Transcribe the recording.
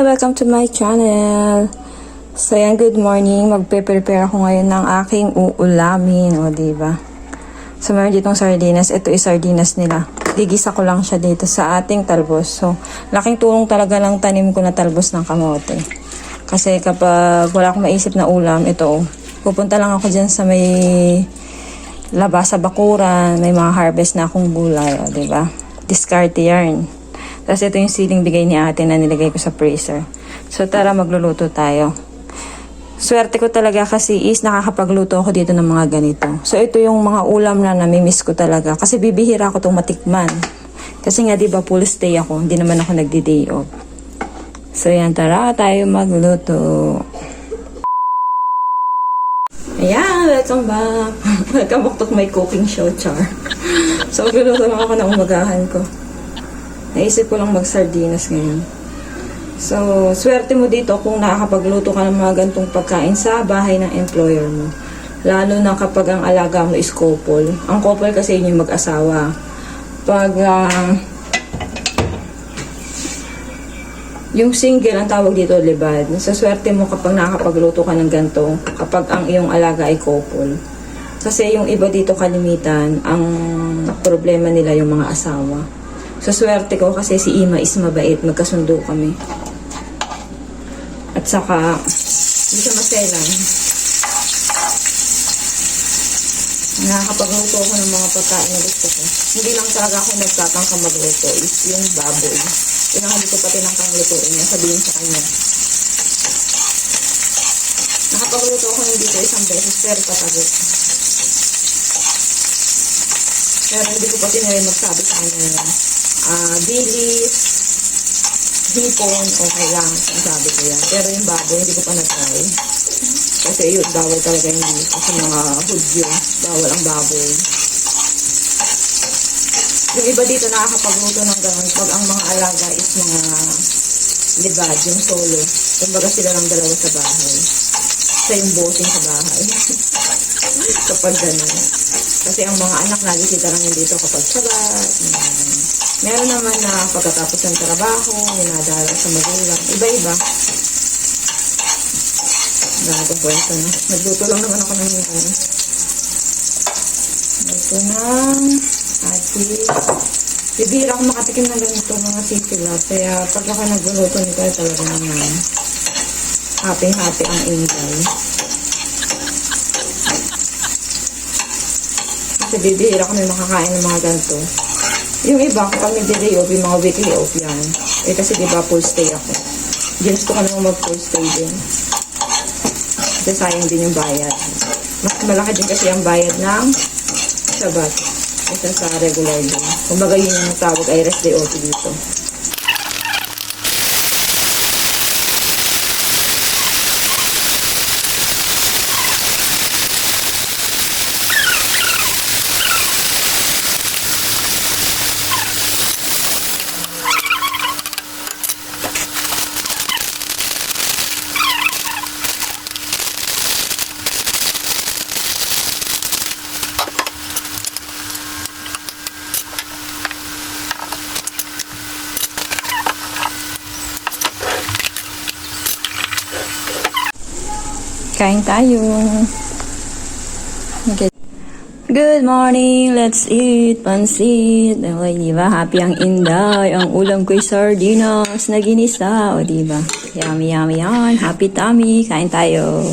Hi! Welcome to my channel. So yan, good morning. Magpe-prepare ako ngayon ng aking uulamin. O, diba? So meron ditong sardinas. Ito is sardinas nila. Gigisa ko lang siya dito sa ating talbos. So, laking tulong talaga ng tanim ko na talbos ng kamote. Kasi kapag wala akong maisip na ulam, ito, pupunta lang ako dyan sa may labas sa bakuran. May mga harvest na akong gulay. O, diba? Discard yarn. Tapos ito yung siling bigay ni ate na nilagay ko sa freezer. So tara, magluluto tayo. Swerte ko talaga kasi is nakakapagluto ako dito ng mga ganito. So ito yung mga ulam na namimiss ko talaga. Kasi bibihira ako itong matikman. Kasi nga diba full stay ako. Hindi naman ako nagdi-day off. So yan, tara tayo magluto. Ayan, welcome back. Welcome back to my cooking show, char. So magluluto lang ako ng umagahan ko. Naisip ko lang mag-sardinas ngayon. So, swerte mo dito kung nakakapagluto ka ng mga gantong pagkain sa bahay ng employer mo. Lalo na kapag ang alaga mo is couple. Ang couple kasi yun yung mag-asawa. Pag yung single, ang tawag dito, libad. So, swerte mo kapag nakakapagluto ka ng ganto kapag ang iyong alaga ay couple. Kasi yung iba dito kalimitan, ang problema nila yung mga asawa. So, swerte ko kasi si Ima is mabait. Magkasundo kami. At saka, hindi siya maselan. Nakakapagluto ako ng mga pagkain na gusto ko. Hindi lang talaga ako nagtatangka magluto. Is yung baboy. Yun ang hindi ko pati nang lutuin niya. Sabihin sa kanya. Nakapagluto ako ng dito isang beses, pero patagot. Pero hindi ko pati na rin magsabi sa kanya. Bilis, hipon, okay lang. Ang sabi ko yan. Pero yung baboy, hindi ko pa nag-try. Kasi yun, bawal talaga yung dito. Kasi mga hudyo, bawal ang baboy. Yung iba dito nakakapagluto ng gano'n pag ang mga alaga is mga libad, yung solo. Kumbaga sila lang dalawa sa bahay. Sa yung bossing sa bahay. Kapag gano'n. Kasi ang mga anak nakikita lang yun dito kapag sabat. Meron naman na pagkatapos ng trabaho, minadala sa magulang. Iba-iba. Gagawin kwento na. Nagluto lang naman ako ng ito ng atis. Bibira ako makatikim na ganito mga titilap. Kaya pag ako nagluluto nito ay talaga naman happy-happy ang ingay. Kasi bibira ako may makakain ng mga ganito. Yung iba, kapag nag-day off, yung mga weekly off yan. Eh kasi diba full stay ako. Gusto ko naman mag-full stay din. Kasi sayang din yung bayad. Mas malaki din kasi ang bayad ng sabat. Isa sa regular din. Kumbaga yun yung tawag ay rest day off dito. Kain tayo. Okay. Good morning. Let's eat pansit. Okay, diba? Happy ang inday. Ang ulam ko'y sardinas na ginisa. O, diba? Yummy, yummy yan. Happy tummy. Kain tayo.